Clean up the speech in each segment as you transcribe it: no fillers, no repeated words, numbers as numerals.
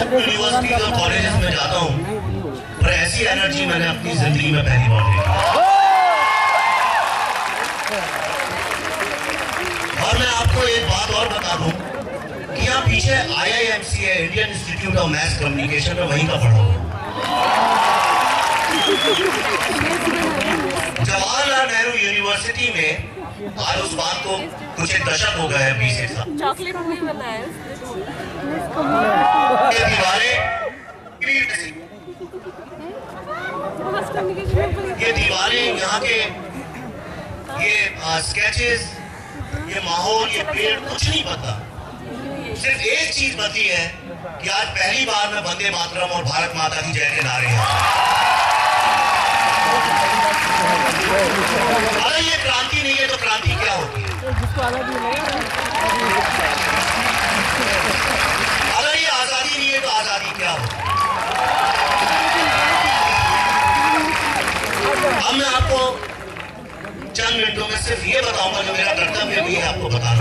University और colleges में जाता हूँ, पर ऐसी एनर्जी मैंने अपनी जिंदगी में पहली बार देखी। और मैं आपको एक बात और बता दूं कि यहाँ पीछे IIMC है, Indian institute of mass communication में, वहीं का पढ़ा हूँ। जवाहरलाल नेहरू यूनिवर्सिटी में आज उस बात को कुछ एक दशक हो गया है, 20 साल। चॉकलेट नहीं बनाया ये दीवारें, यहाँ के ये स्केचेस, ये माहौल, ये पेड़, कुछ नहीं पता। सिर्फ एक चीज बती है कि आज पहली बार मैं वंदे मातरम और भारत माता की जय के नारे हैं। अगर ये क्रांति नहीं है तो क्रांति क्या होती है? अगर ये आजादी नहीं है तो आजादी क्या होती है? अब मैं आपको चंद मिनटों में सिर्फ ये बताऊंगा जो मेरा कर्तव्य भी है आपको बताना।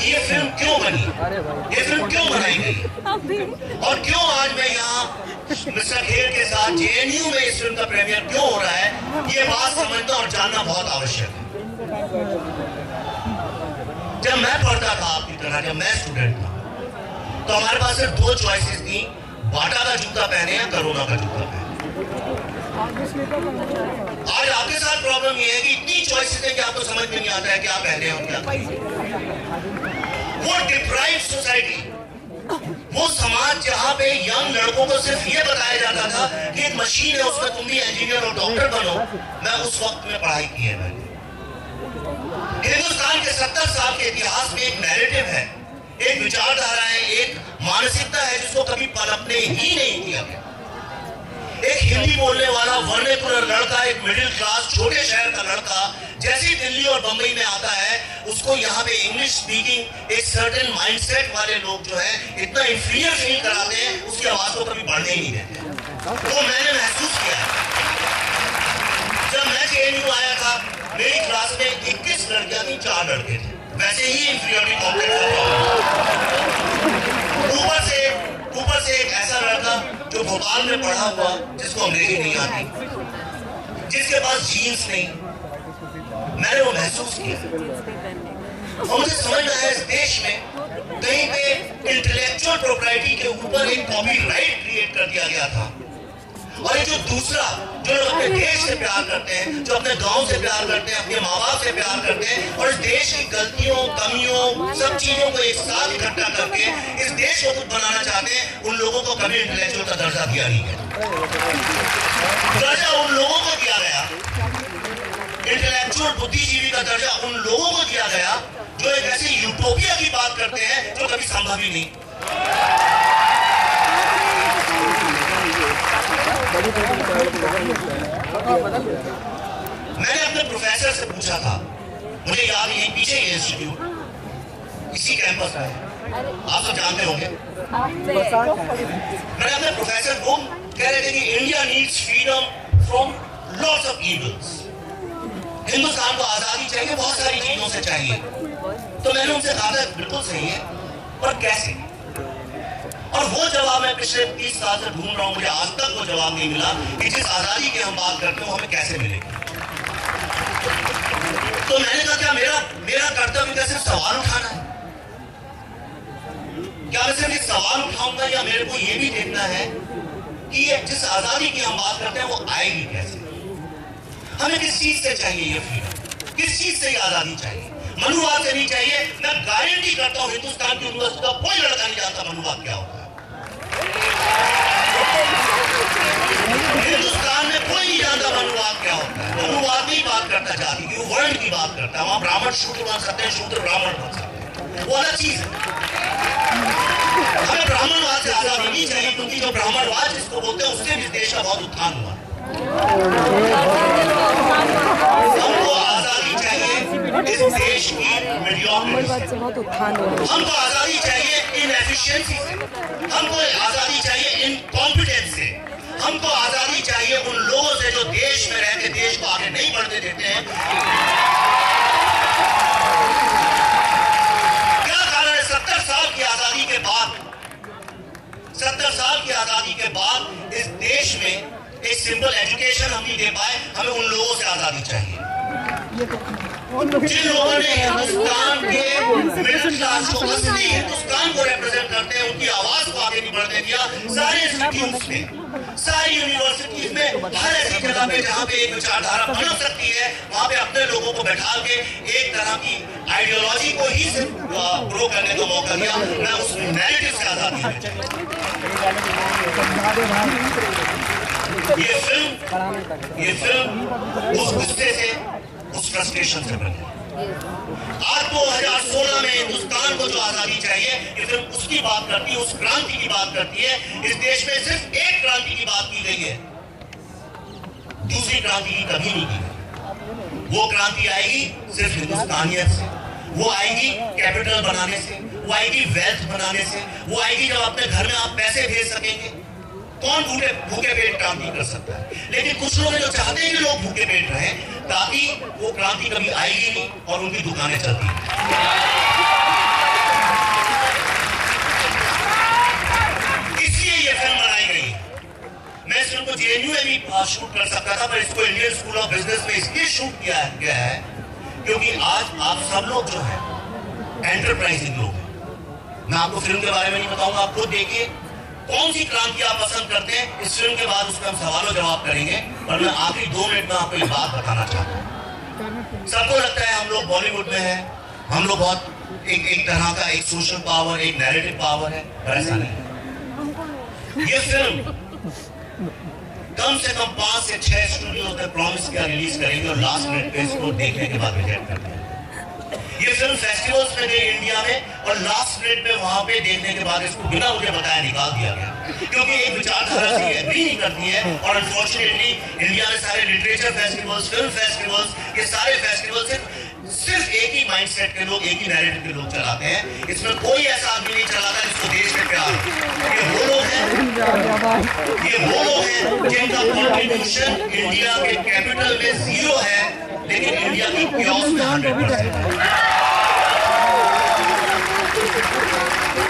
ये फिल्म क्यों बनी, ये फिल्म क्यों बनाई गई, और क्यों आज मैं यहाँ मिस्टर खेर के साथ JNU में इस फिल्म का प्रीमियर क्यों हो रहा है, ये बात समझना और जानना बहुत आवश्यक है। जब मैं पढ़ता था आपकी तरह, जब मैं स्टूडेंट था, तो हमारे पास सिर्फ दो चॉइसेस थी, बाटा का जूता पहने या कोरोना का जूता पहने। आज आपके साथ प्रॉब्लम ये है कि इतनी चॉइसेस है कि आपको समझ में नहीं आता है क्या पहने और क्या नहीं। वो डिप्राइव्ड सोसाइटी, वो समाज जहां पे यंग लड़कों को सिर्फ ये बताया जाता था कि एक मशीन है, उसमें तुम भी इंजीनियर और डॉक्टर बनो। मैं उस वक्त में पढ़ाई की है। मैंने हिंदुस्तान के 70 साल के इतिहास में एक नैरेटिव है, एक विचारधारा है, एक मानसिकता है जिसको कभी पनपने ही नहीं दिया गया। एक हिंदी बोलने वाला वर्णिकुलर लड़का, एक मिडिल क्लास छोटे शहर का लड़का जैसे ही दिल्ली और बंबई में आता है, उसको यहाँ पे इंग्लिश स्पीकिंग एक सर्टेन माइंडसेट वाले लोग जो है इतना इंफीरियर फील कराते हैं, उसकी आवाज को कभी बढ़ने ही नहीं देते। वो मैंने महसूस किया है। जब मैं JNU आया था, मेरी क्लास में 21 लड़कियां थी, 4 लड़के थे। वैसे ही इंफीरियरिटी कॉम्प्लेक्स था। ऊपर से एक ऐसा लड़का जो भोपाल में पढ़ा हुआ, जिसको अंग्रेजी नहीं आती, जिसके पास जीन्स नहीं। मैंने वो महसूस किया और मुझे समझ में आया इस देश में कहीं पे इंटेलेक्चुअल प्रोप्राइटी के ऊपर एक कॉपीराइट क्रिएट कर दिया गया था। और ये जो दूसरा, जो लोग अपने देश से प्यार करते हैं, जो अपने गांव से प्यार करते हैं, अपने माँ बाप से प्यार करते हैं और इस देश की गलतियों, कमियों, सब चीजों को एक साथ इकट्ठा करके इस देश को कुछ बनाना चाहते हैं, उन लोगों को कभी इंटेलेक्चुअल का दर्जा दिया नहीं गया। दर्जा उन लोगों को दिया गया, इंटेलेक्चुअल बुद्धिजीवी का दर्जा उन लोगों को दिया गया जो एक ऐसी यूटोपिया की बात करते हैं जो कभी संभव ही नहीं। मैंने अपने प्रोफेसर से पूछा था, मुझे याद यहीं पीछे ये इंस्टीट्यूट इसी कैंपस का है, आप सब जानते होंगे। मैंने अपने प्रोफेसर को कह रहे थे कि India needs freedom from lots of evils. Hindustan को आजादी चाहिए, बहुत सारी चीजों से चाहिए। तो मैंने उनसे कहा था बिल्कुल सही है, पर कैसे? और वो जवाब मैं पिछले 30 साल से ढूंढ रहा हूं, मुझे आज तक वो जवाब नहीं मिला कि जिस आजादी की हम बात करते हैं हमें कैसे मिलेगी। तो मैंने कहा क्या मेरा कर्तव्य क्या सिर्फ सवाल उठाना है? क्या मैं सिर्फ एक सवाल उठाऊंगा, या मेरे को ये भी देखना है कि ये जिस आजादी की हम बात करते हैं वो आएगी कैसे? हमें किस चीज से चाहिए ये फ्रीडम, किस चीज से ये आजादी चाहिए? मनुवाद से नहीं चाहिए। मैं गारंटी करता हूं हिंदुस्तान की यूनिवर्सिटी का कोई लड़का नहीं जानता मनुवाद क्या होता है। हिंदुस्तान में कोई नहीं जानता मनुवाद क्या होता है। मनुवाद नहीं बात करता जाति की, वो वर्ण की बात करता है। वहां ब्राह्मण शूद्र बन सकते हैं, शूद्र ब्राह्मण बन सकते हैं, वो अलग चीज है। हमें ब्राह्मणवाद से आजादी नहीं चाहिए, क्योंकि जो ब्राह्मणवाद जिसको बोलते हैं उससे भी देश का बहुत उत्थान हुआ। हमको आजादी चाहिए इस देश की मीडियोक्रेसी से, हमको आजादी चाहिए इनएफिशिएंसी से, हमको आजादी चाहिए इनकॉम्पिटेंस से, हमको आजादी चाहिए उन लोगों से जो देश में रह के देश को आगे नहीं बढ़ने देते हैं। क्या कारण है 70 साल की आजादी के बाद 70 साल की आजादी के बाद इस देश में एक सिंपल एजुकेशन हम नहीं दे पाए, हमें उन लोगों से आजादी चाहिए जिन लोगों ने हिंदुस्तान के मिडिल क्लास को, असली हिंदुस्तान को रिप्रेजेंट करते हैं, उनकी आवाज को आगे नहीं बढ़ने दिया। सारे इंस्टीट्यूट्स में, सारी यूनिवर्सिटीज में, हर ऐसी जगह पे जहाँ पे एक विचारधारा बन सकती है, वहां पे अपने लोगों को बैठा के एक तरह की आइडियोलॉजी को ही ग्रो करने का मौका दिया। मैं उस नैरेटिव से आजादी है। ये फिल्म उस गुस्से से, उस फ्रस्ट्रेशन से बनी। आज 2016 में हिंदुस्तान को जो आजादी चाहिए, ये फिल्म उसकी बात करती है, उस क्रांति की बात करती है। इस देश में सिर्फ एक क्रांति की बात की गई है, दूसरी क्रांति की कभी नहीं की गई। वो क्रांति आएगी सिर्फ हिंदुस्तानियत से, वो आएगी कैपिटल बनाने से, वो आएगी वेल्थ बनाने से, वो आएगी जब अपने घर में आप पैसे भेज सकेंगे। कौन भूखे पेट क्रांति कर सकता है? लेकिन कुछ लोग जो चाहते हैं कि लोग भूखे पेट रहें, ताकि वो क्रांति कभी आएगी नहीं और उनकी दुकानें चलती हैं। इसलिए ये फिल्म बनाई गई है। मैं इस फिल्म को जेएनयू में भी शूट कर सकता था, पर इसको इंडियन स्कूल ऑफ बिजनेस में इसलिए शूट किया गया है क्योंकि आज आप सब लोग जो है एंटरप्राइजिंग लोग हैं। मैं आपको फिल्म के बारे में नहीं बताऊंगा, आप खुद देखिए कौन सी क्रांति आप पसंद करते हैं। इस फिल्म के बाद उसका हम सवालों जवाब करेंगे, पर मैं आखिरी 2 मिनट में आपको ये बात बताना चाहता हूँ। सबको लगता है हम लोग बॉलीवुड में हैं, हम लोग बहुत एक तरह का एक सोशल पावर, एक नैरेटिव पावर है, पर ऐसा नहीं। ये फिल्म कम से कम 5 से 6 स्टूडियोज ने प्रॉमिस किया रिलीज करेंगे और लास्ट मिनट पे इसको देखने के बाद रिजेक्ट कर दिया। ये फिल्म फेस्टिवल्स में गई इंडिया में और लास्ट मिनट पे वहां पे देखने के बाद इसको बिना मुझे बताया निकाल दिया गया, क्योंकि एक विचारधारा से एग्री नहीं करती है। और अनफॉर्चुनेटली इंडिया में सारे लिटरेचर फेस्टिवल्स, फिल्म फेस्टिवल्स, ये सारे फेस्टिवल सिर्फ एक ही माइंडसेट के लोग, एक ही नैरेटिव के लोग चलाते हैं। इसमें कोई ऐसा आदमी नहीं चलाता जिसको देश में प्यार हो। ये वो लोग हैं जिनका कॉन्ट्रीब्यूशन इंडिया के कैपिटल में 0 है, लेकिन इंडिया की क्योस में 100% है।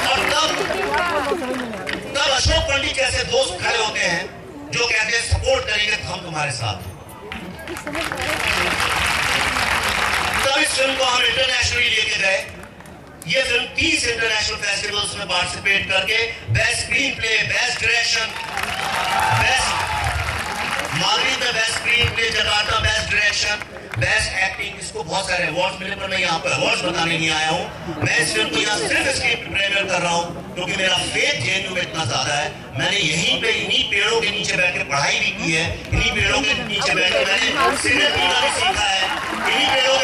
और तब अशोक पंडित जैसे दोस्त खड़े होते हैं जो कहते हैं सपोर्ट करेंगे तो हम तुम्हारे साथ। तब इस फिल्म को हम इंटरनेशनली लेके गए। ये फिल्म 30 इंटरनेशनल फेस्टिवल्स में पार्टिसिपेट करके best screenplay, best direction, Madrid में best screenplay, Jakarta best direction, best acting, इसको बहुत सारे अवार्ड्स मिले। पर मैं यहाँ पर अवार्ड्स बताने नहीं आया हूँ। मैं इस फिल्म को यहाँ सिर्फ इसकी प्रीमियर कर रहा हूँ क्योंकि मेरा फेथ जेएनयू में इतना ज्यादा है। मैंने यहीं पे इन्हीं पेड़ों के नीचे बैठ के पढ़ाई भी की है, इन्हीं पेड़ों के नीचे बैठ के मैंने सिगरेट पीना भी सीखा है, इन्हीं पेड़ों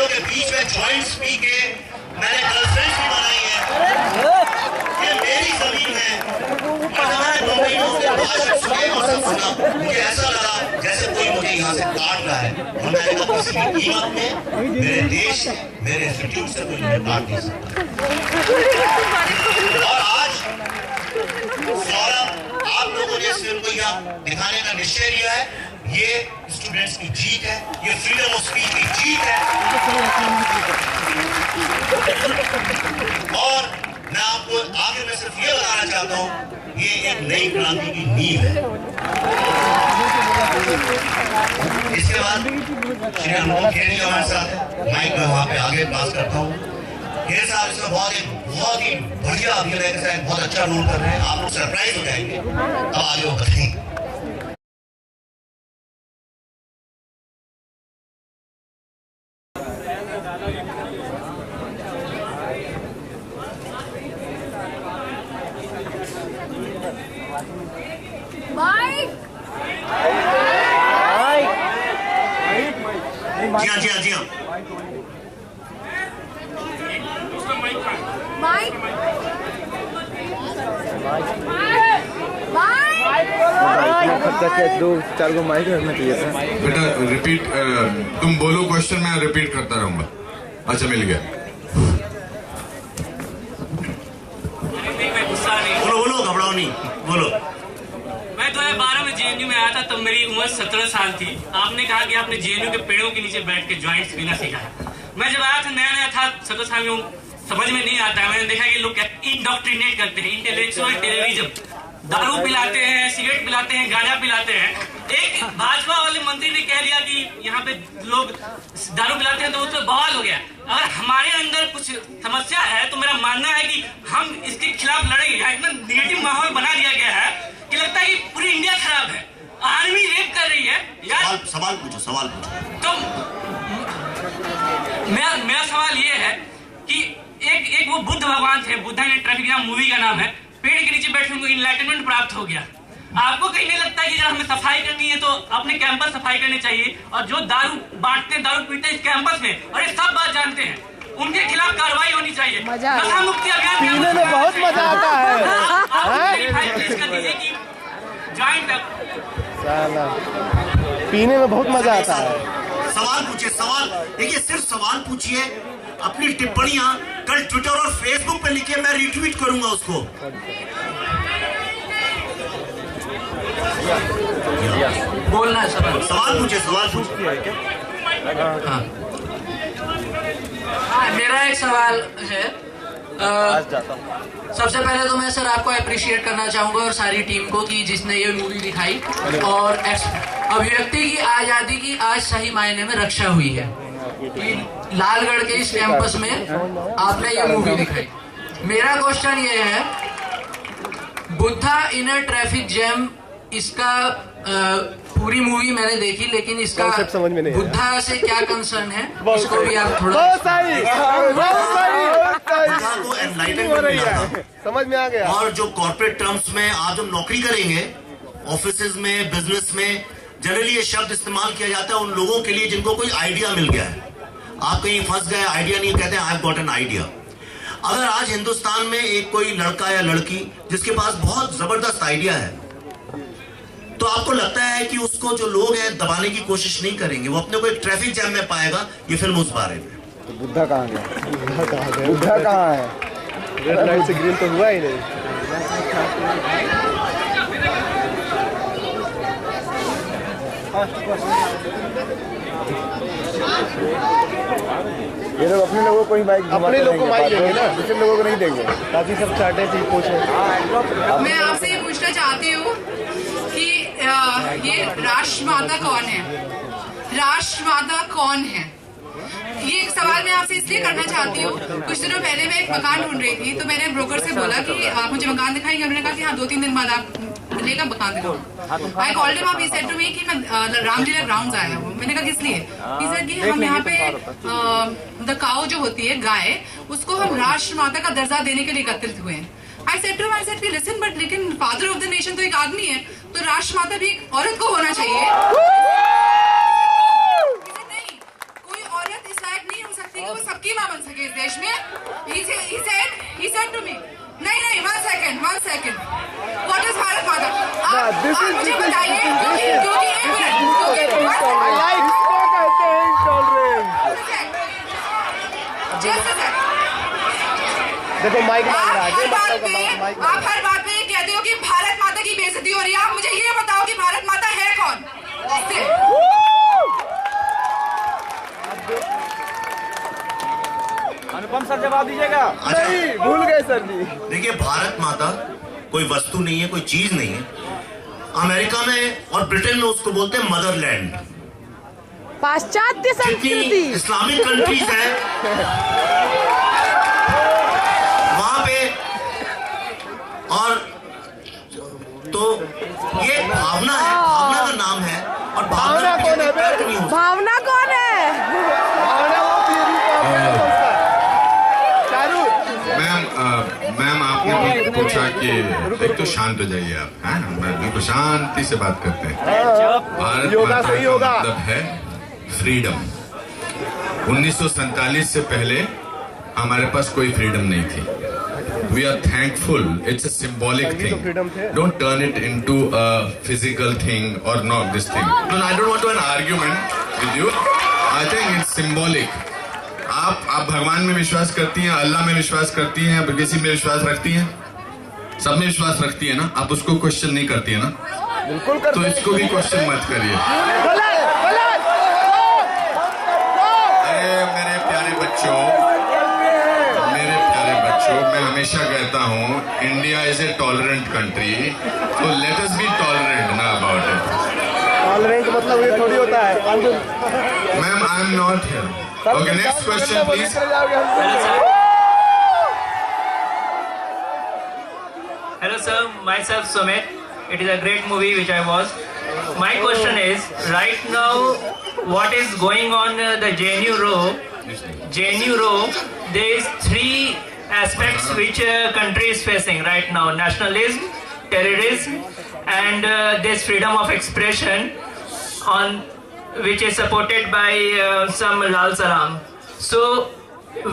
के बीच में जॉइंट्स पी के मैंने गर्लफ्रेंड्स भी बनाई है। ये मेरी जमीन है। मुझे ऐसा लगा जैसे कोई मुझे यहाँ से काट रहा है और मैंने कहा किसी भी कीमत में मेरे देश, मेरे इंस्टीट्यूट से कोई मुझे काट नहीं सकता। और आज सौरभ, आप लोगों ने इस फिल्म को यहाँ दिखाने का निश्चय लिया है। ये स्टूडेंट्स की जीत है, ये फ्रीडम ऑफ स्पीच की जीत है। और मैं आपको आगे में सिर्फ ये बताना चाहता हूँ, ये एक नई क्रांति की नींव है। इसके बाद श्री अनुपम खेर जी हमारे साथ है, माइक में वहां पे आगे पास करता हूँ। खेर साहब इसमें बहुत ही बढ़िया अभिनय के साथ बहुत अच्छा रोल कर रहे हैं। आप लोग सरप्राइज हो जाएंगे, अब आगे वो बताएंगे। जी हाँ जी हाँ। दो चार को माइक रखना चाहिए था। बेटा रिपीट, तुम बोलो क्वेश्चन, मैं रिपीट करता रहूंगा। अच्छा मिल गया। बोलो घबराओ नहीं, बोलो। मैं 2012 में जेएनयू में आया था, तब मेरी उम्र 17 साल थी। आपने कहा कि आपने जेएनयू के पेड़ों के नीचे बैठ के जॉइंट्स पीना सीखा है। मैं जब आया था नया था, 17 साल में समझ में नहीं आता है। मैंने देखा कि लोग इंडोक्ट्रिनेट करते हैं, इंटेलेक्चुअल टेररिज्म, दारू पिलाते हैं, सिगरेट पिलाते हैं, गांजा पिलाते हैं। एक भाजपा वाले मंत्री ने कह दिया कि यहाँ पे लोग दारू पिलाते हैं तो उसमें बवाल हो गया। अगर हमारे अंदर कुछ समस्या है तो मेरा मानना है कि हम इसके खिलाफ लड़ेंगे। इतना निगेटिव माहौल बना दिया गया है कि लगता है कि पूरी इंडिया खराब है, आर्मी रेप कर रही है यार। सवाल पूछो। तो मेरा सवाल ये है कि एक वो बुद्ध भगवान थे, बुद्धा ने ट्रैफिक जाम मूवी का नाम है, पेड़ के नीचे बैठे उनको इनलाइटमेंट प्राप्त हो गया। आपको कहीं नहीं लगता कि जब हमें सफाई करनी है तो अपने कैंपस सफाई करनी चाहिए, और जो दारू बांटते हैं, दारू पीते हैं इस कैंपस में, और ये सब बात जानते हैं, उनके खिलाफ कार्रवाई होनी चाहिए। नशा मुक्ति अभियान पीने में बहुत मजा आता है। पीने में बहुत मजा आता है। सवाल पूछिए, सवाल। देखिए, सिर्फ सवाल पूछिए, अपनी टिप्पणियां कल ट्विटर और फेसबुक पे लिखिए, मैं रिट्वीट करूंगा उसको। बोलना है सवाल पूछिए। मेरा एक सवाल है। सबसे पहले तो मैं सर आपको अप्रिशिएट करना चाहूंगा और सारी टीम को कि जिसने ये मूवी दिखाई, और अभिव्यक्ति की आजादी की आज सही मायने में रक्षा हुई है। लालगढ़ के इस कैंपस में आपने ये मूवी दिखाई। मेरा क्वेश्चन ये है, बुद्धा इन अ ट्रैफिक जैम, इसका पूरी मूवी मैंने देखी, लेकिन इसका समझ में नहीं बुद्धा से क्या कंसर्न है इसको भी आप थोड़ा को एनलाइटमेंट मिला था, समझ में आ गया। और जो कॉर्पोरेट टर्म्स में आज हम नौकरी करेंगे, ऑफिसेज में, बिजनेस में, जनरली ये शब्द इस्तेमाल किया जाता है उन लोगों के लिए जिनको कोई आइडिया मिल गया है। आप कहीं फंस गए, आइडिया नहीं, कहते हैं I have got an idea. अगर आज हिंदुस्तान में एक कोई लड़का या लड़की जिसके पास बहुत जबरदस्त आइडिया है, तो आपको लगता है कि उसको जो लोग हैं दबाने की कोशिश नहीं करेंगे, वो अपने को एक ट्रैफिक जैम में पाएगा। ये फिल्म उस बारे में। तो बुद्धा कहाँ गया? बुद्धा कहाँ है? रेड लाइट से ग्रीन तो हुआ ही नहीं। ये लोग अपने लोगों को ही माइक, अपने लोगों को माइक देंगे ना, दूसरे लोगों को नहीं देंगे, ताकि सब चाटे थी पूछे। मैं आपसे ये पूछना चाहती हूँ कि ये राष्ट्रमाता कौन है? राष्ट्रमाता कौन है? ये एक सवाल मैं आपसे इसलिए करना चाहती हूँ, कुछ दिनों पहले मैं एक मकान ढूंढ रही थी, तो मैंने ब्रोकर से बोला कि आप मुझे मकान दिखाएंगे। उन्होंने कहा कि हाँ 2-3 दिन बाद आप लेगा मकान दिखाऊँ। I called him up, he said to me कि मैं रामलीला ग्राउंड्स आया हूँ। मैंने कहा किस लिए? ही सेड कि हम यहाँ पे द काऊ जो होती है, गाय, उसको हम राष्ट्रमाता का दर्जा देने के लिए एकत्रित हुए हैं। I said to him, I said कि listen, but लेकिन फादर ऑफ द नेशन तो एक आदमी है, तो राष्ट्रमाता भी एक औरत को होना चाहिए। नहीं, कोई औरत इस लायक नहीं हो सकती कि वो सबकी मां बन सके इस देश में। He said to me, नहीं, one second, what is Bharat माता? आप मुझे बताइए, क्योंकि एक मिनट, देखो माइक आप हर बात में ये कहते हो कि भारत माता की बेइज्जती हो रही है। आप मुझे ये बताओ कि भारत माता है कौन? अनुपम सर जवाब दीजिएगा। नहीं, भूल गए सर जी। देखिए, भारत माता कोई वस्तु नहीं है, कोई चीज नहीं है। अमेरिका में और ब्रिटेन में उसको बोलते हैं मदरलैंड। पाश्चात्य संस्कृति, इस्लामिक कंट्रीज है वहां पे, और तो ये भावना है, भावना का नाम है। और भावना कौन है? भावना कौन है? मैम आपने पूछा कि एक तो शांत हो जाइए आप, है ना, बिल्कुल शांति से बात करते हैं। भारत माता का मतलब है फ्रीडम। 1947 से पहले हमारे पास कोई फ्रीडम नहीं थी। We are thankful, it's a symbolic thing. Don't turn it into a physical thing और not this thing. No, I don't want to an argument with you. I think it's symbolic. आप भगवान में विश्वास करती हैं, अल्लाह में विश्वास करती हैं, किसी में विश्वास रखती हैं? सब में विश्वास रखती है ना? आप उसको क्वेश्चन नहीं करती है ना? बिल्कुल। तो इसको भी क्वेश्चन मत करिए। अरे मेरे प्यारे बच्चों, मेरे अंशु, मैं हमेशा कहता हूँ India is a tolerant country, तो लेट अस बी टॉलरेंट ना अबाउट इट। टॉलरेंट मतलब ये थोड़ी होता है। Ma'am I am not here. Okay, next question please. Hello sir, myself Sumit. It is a great movie which I watched. My question is, right now, what is going on the JNU row? JNU row, there is 3 aspects which country is facing right now: nationalism, terrorism, and this freedom of expression, on which is supported by some Lal Salam. So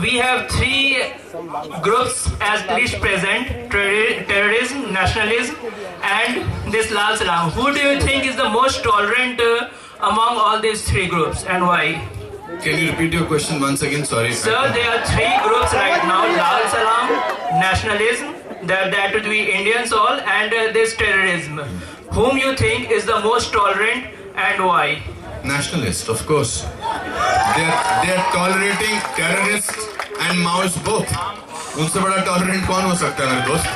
we have 3 groups as police present: terrorism, nationalism, and this Lal Salam. Who do you think is the most tolerant among all these 3 groups, and why? Can you repeat your question once again? Sorry. Sir, there are 3 groups right now: Lal Salam, nationalism, that would be Indians all, and this terrorism. Whom you think is the most tolerant and why? Nationalist, of course. They are tolerating terrorists and Maoists both. उनसे बड़ा tolerant कौन हो सकता है मेरे दोस्त?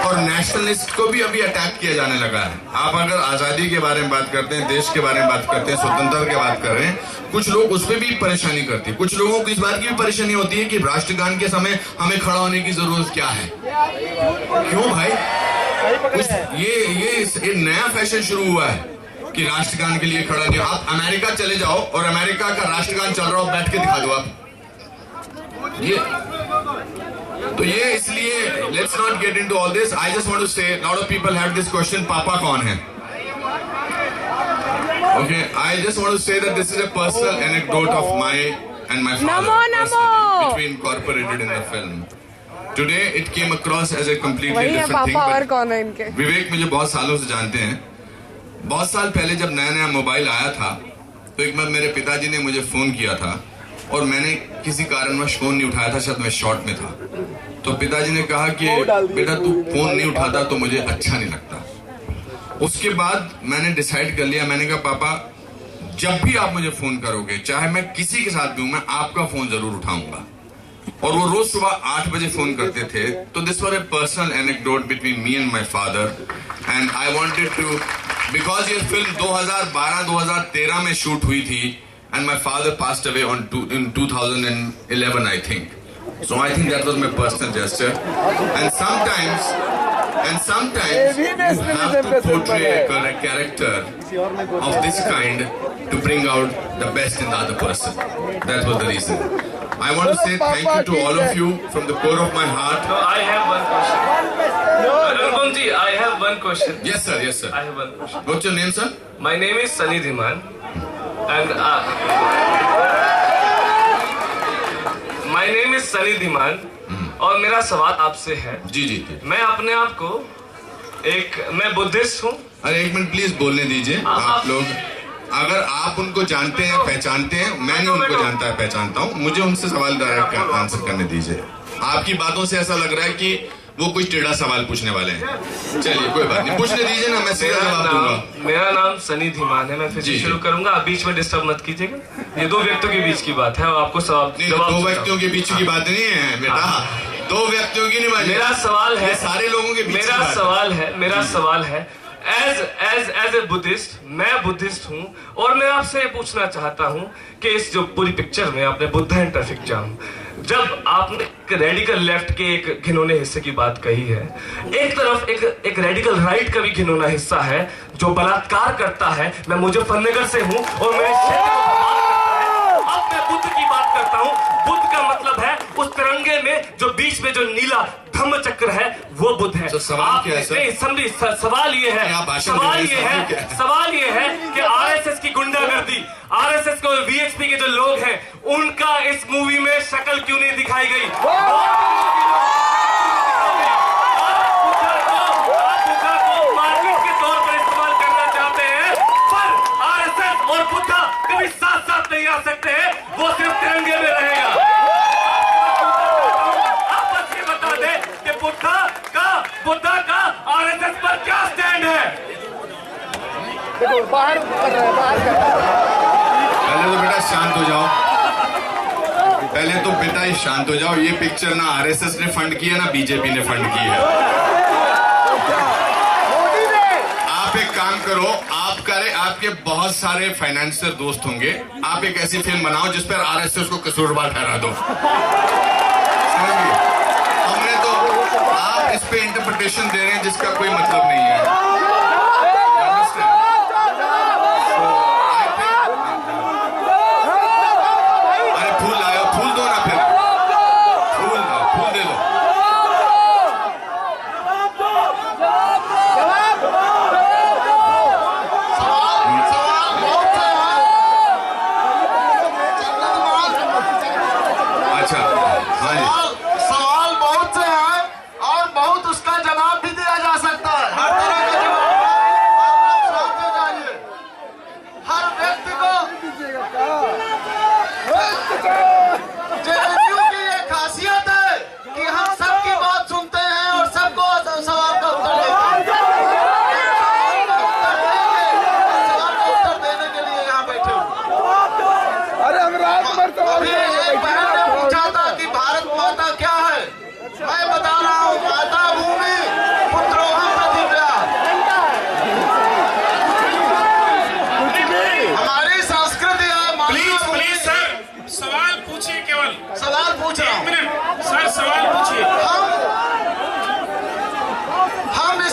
और nationalist को भी अभी अटैक किया जाने लगा है। आप अगर आजादी के बारे में बात करते हैं, देश के बारे में बात करते हैं, स्वतंत्रता की बात कर रहे हैं, कुछ लोग उस पर भी परेशानी करते हैं। कुछ लोगों को इस बात की भी परेशानी होती है कि राष्ट्रगान के समय हमें खड़ा होने की जरूरत क्या है। क्यों भाई? ये नया फैशन शुरू हुआ है कि राष्ट्रगान के लिए खड़ा नहीं। आप अमेरिका चले जाओ और अमेरिका का राष्ट्रगान चल रहा हो, बैठ के दिखा दो आप। ये इसलिए let's not get into all this. I just want to say lot of people have this question, पापा कौन है? Okay, I just want to say that this is a personal anecdote of my and my father which we incorporated in the film. Today it came across as a completely different thing. और कौन है इनके? विवेक मुझे बहुत सालों से जानते हैं। बहुत साल पहले जब नया नया मोबाइल आया था तो एक बार मेरे पिताजी ने मुझे फोन किया था और मैंने किसी कारणवश फोन नहीं उठाया था, शायद मैं शॉर्ट में था। तो पिताजी ने कहा कि बेटा तू फोन नहीं उठाता तो मुझे अच्छा नहीं लगता। उसके बाद मैंने डिसाइड कर लिया, मैंने कहा पापा जब भी आप मुझे फोन करोगे, चाहे मैं किसी के साथ भी हूं, मैं आपका फोन जरूर उठाऊंगा। और वो रोज सुबह 8 बजे फोन करते थे। तो this was a personal anecdote between me and my father and I wanted to, because ये फिल्म 2012-2013 में शूट हुई थी and my father passed away in 2011 I think. So I think that was my personal gesture. And sometimes you have to portray a character of this kind to bring out the best in the other person. That was the reason. I want to say thank you to all of you from the core of my heart. No, I have one question. Anupamji, I have one question. Yes sir, yes sir. I have one question. What's your name sir? My name is Sunny Dhiman. And my name is Sunny Dhiman. और मेरा सवाल आपसे है। जी जी। मैं अपने आप को मैं बुद्धिस्ट हूँ। अरे एक मिनट प्लीज बोलने दीजिए। आप लोग अगर आप उनको जानते हैं, पहचानते हैं, मैंने उनको जानता है, पहचानता हूँ, मुझे उनसे सवाल डायरेक्ट आंसर करने दीजिए। आपकी बातों से ऐसा लग रहा है कि वो कुछ टेढ़ा सवाल पूछने वाले हैं। चलिए कोई बात नहीं, पूछने दीजिए ना, मैं सीधा जवाब दूंगा। मेरा नाम सनी धीमान है। मैं फिर से शुरू करूंगा, आप बीच में डिस्टर्ब मत कीजिएगा। ये 2 व्यक्तियों के बीच की बात है और आपको जवाब 2 व्यक्तियों के बीच की बात नहीं है बेटा, 2 व्यक्तियों की नहीं। मेरा सवाल है, सारे लोगों के बीच मेरा सवाल है एज ए बुद्धिस्ट, मैं बुद्धिस्ट हूँ और मैं आपसे पूछना चाहता हूँ कि इस जो पूरी पिक्चर में आपने बुद्धा एंड ट्रैफिक जाम, जब आपने रेडिकल लेफ्ट के एक घिनौने हिस्से की बात कही है, एक तरफ एक रेडिकल राइट का भी घिनौना हिस्सा है जो बलात्कार करता है। मैं मुजफ्फरनगर से हूँ और मैं अब मैं बुद्ध की बात करता हूँ। बुद्ध का मतलब है उस तिरंगे में जो बीच में जो नीला धम्म चक्र है वो बुद्ध है। सवाल क्या है सर? सवाल ये है कि आरएसएस की गुंडागर्दी, आरएसएस को वीएचपी के जो लोग हैं उनका इस मूवी में शक्ल क्यों नहीं दिखाई गई? और बुद्धा कभी साथ साथ नहीं आ सकते हैं, वो सिर्फ तिरंगे में रहेगा। आप बस ये बता दें कि बुद्धा का आरएसएस पर क्या स्टैंड है? देखो बाहर कर रहा है, बाहर कर रहा है। पहले तो बेटा शांत हो जाओ। पहले तो बेटा ये शांत हो जाओ। ये पिक्चर ना आरएसएस ने फंड की है ना बीजेपी ने फंड की है। आप एक काम करो, आपके बहुत सारे फाइनेंशियल दोस्त होंगे, आप एक ऐसी फिल्म बनाओ जिस पर आरएसएस को कसूरवार ठहरा दो। हमने तो आप इस पे इंटरप्रिटेशन दे रहे हैं जिसका कोई मतलब नहीं है।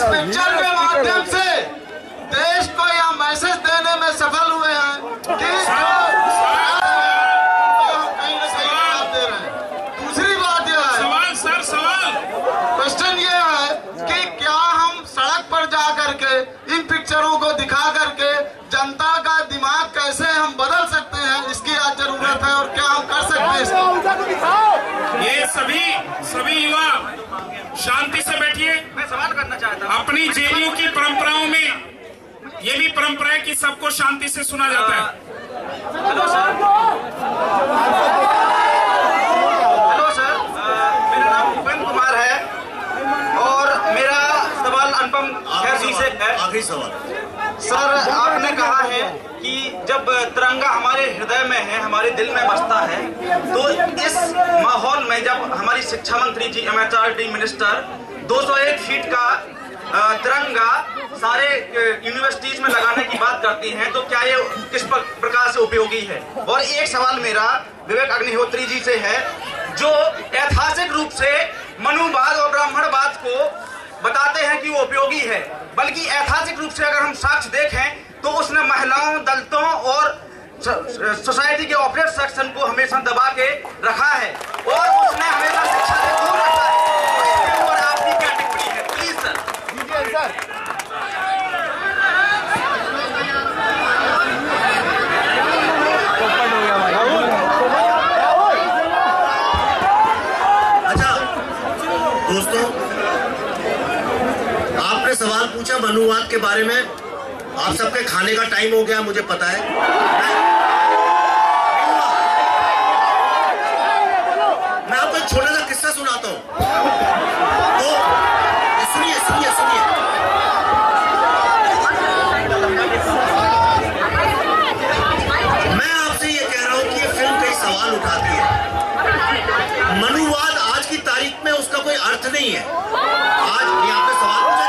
पिक्चर के माध्यम से देश को यह मैसेज देने में सफल हुए हैं कि कहीं ना कहीं जवाब दे रहे हैं। दूसरी बात यह है, सवाल क्वेश्चन ये है कि क्या हम सड़क पर जा करके इन पिक्चरों को दिखा करके जनता का दिमाग कैसे हम बदल सकते हैं, इसकी आज जरूरत है और क्या हम कर सकते हैं। ये सभी युवा शांति से बैठिए। मैं सवाल करना चाहता हूँ। अपनी जेडीयू की परंपराओं में ये भी परंपरा है कि सबको शांति से सुना जाता है। हेलो सर, मेरा नाम भूपेंद्र कुमार है और मेरा सवाल अनुपम खेर जी से है। आखिरी सवाल सर, आपने कहा है कि जब तिरंगा हमारे हृदय में है, हमारे दिल में बसता है, तो इस माहौल में जब हमारी शिक्षा मंत्री जी MHRD मिनिस्टर 201 फीट का तिरंगा सारे यूनिवर्सिटीज में लगाने की बात करती हैं, तो क्या ये किस प्रकार से उपयोगी है? और एक सवाल मेरा विवेक अग्निहोत्री जी से है, जो ऐतिहासिक रूप से मनुवाद और ब्राह्मणवाद को बताते हैं कि वो उपयोगी है, बल्कि ऐतिहासिक रूप से अगर हम साक्ष्य देखें तो उसने महिलाओं, दलितों और सोसाइटी के ऑपरेट सेक्शन को हमेशा दबा के रखा है और उसने हमेशा शिक्षा से दूर रखा है। और आपकी क्या टिप्पणी है? Please sir. अच्छा दोस्तों, आपने सवाल पूछा मनुवाद के बारे में। आप सबके खाने का टाइम हो गया, मुझे पता है। मैं आपको एक छोटा सा किस्सा सुनाता हूं, तो सुनिए। मैं आपसे ये कह रहा हूं कि ये फिल्म कई सवाल उठाती है। मनुवाद आज की तारीख में उसका कोई अर्थ नहीं है। आज ये आपने सवाल पूछा,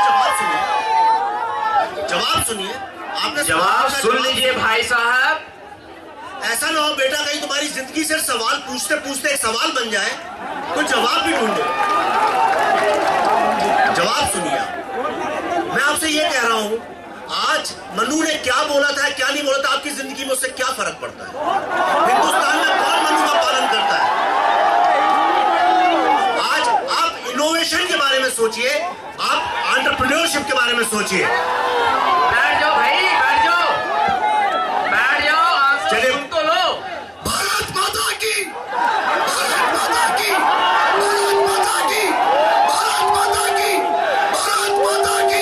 जवाब सुनिए। आपने जवाब सुन लीजिए भाई साहब। ऐसा ना हो बेटा कहीं तुम्हारी जिंदगी से सवाल पूछते पूछते एक सवाल बन जाए, तो जवाब भी ढूंढो। जवाब सुनिए। मैं आपसे ये कह रहा हूं, आज मनु ने क्या बोला था, क्या नहीं बोला था, आपकी जिंदगी में उससे क्या फर्क पड़ता है? हिंदुस्तान में कौन मनु का पालन करता है? आज आप इनोवेशन के बारे में सोचिए, आप एंटरप्रेन्योरशिप के बारे में सोचिए। बैठ जाओ भाई, बैठ जाओ। चलिए, सुन तो लो। भारत माता की, भारत माता की, भारत माता की, भारत माता की, भारत माता की,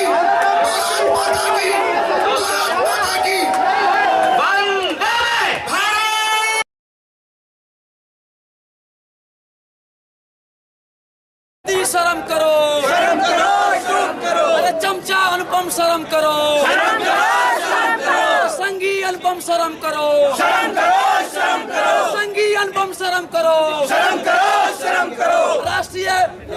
भारत माता की, भारत माता की। वंदे भारत। शर्म करो, शर्म करो, अरे चमचा अनुपम शर्म करो, संगी अनुपम अनुपम शर्म करो, शर्म करो, शर्म करो। संघीय अनुपम शर्म करो, शर्म करो, शर्म करो।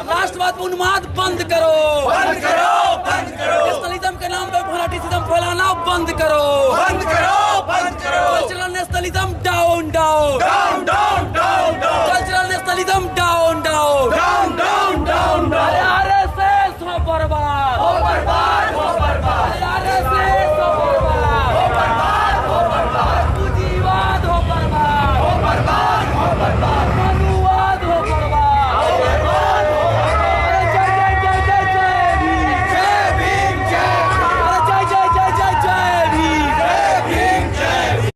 राष्ट्रवाद उन्माद बंद करो, बंद करो, बंद करो। नेशनलिज्म के नाम पे फनाटिज्म फैलाना बंद करो, बंद करो, बंद करो। Cultural nationalism down down down down down down. Cultural nationalism down down down down down down. RSS हो बर्बाद, हो बर्बाद, हो बर्बाद। आरएसएस हो बर्बाद, हो बर्बाद, हो बर्बाद। पूंजीवाद हो बर्बाद, हो बर्बाद, हो बर्बाद। मनुवाद हो बर्बाद, हो बर्बाद, हो बर्बाद। जय जय जय जय जय भीम, जय भीम, जय भीम। जय जय जय जय जय भीम, जय भीम, जय भीम।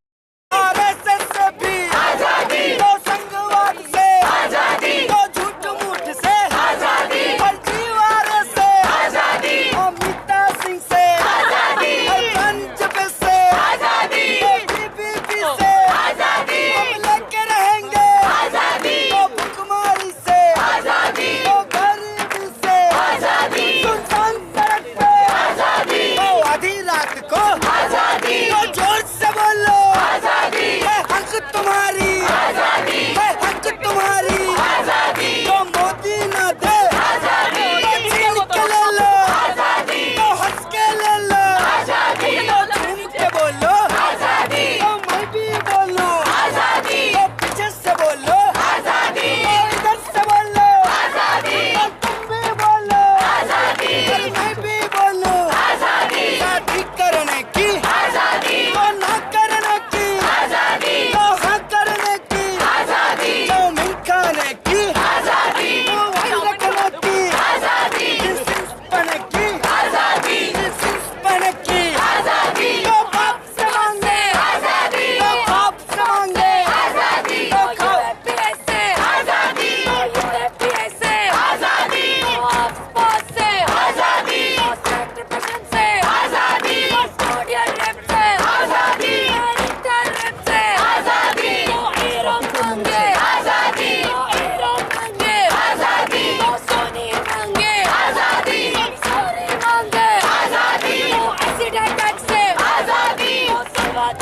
आरएसएस से भी आजादी, तो संघवाद से आजादी, तो झूठ मूठ से आजादी, फर्जीवाड़े से आजादी, अमिता सिंह से आजादी, पंजाब से आजादी, बीबीपी से आजादी, हम लेके रहेंगे आजादी, तो भुखमरी से आजादी, तो गरीबी से आजादी, सुनसान सड़क पे आजादी, तो आधी रात को आजादी, तो जोर से बोलो आजादी, है हक तुम्हारी, आजादी, है हक तुम्हारी, आजादी, तो मोदी न दे आजादी, तो छीन के ले लो, आजादी, तो हंस के ले लो, आजादी, तो झूम के बोलो, आजादी, तो मैं भी बोलूं, आजादी, तो पीछे से बोलो, आजादी, तो इधर से बोलो, आजादी, तो तुम भी बोलो, आजादी, और मैं भी बोलूं, आजादी, शादी करने की, आजादी, तो ना करने की, आजादी, तो हाँ करने की, आजादी, चाउमीन खाने की, आजादी, तो वही रखने की, आजादी, जींस पहने की, आजादी, जींस पहने की, आजादी, तो बाप से मांगे, आजादी, तो बाप से मांगे, आजादी, तो खाओ से आजादी, से आजादी, से आजादी, से आजादी, से आजादी, से आजादी, आजादी, आजादी, सोनी मांगे, आजादी, आजादी, एक्सीडेंट से आजादी,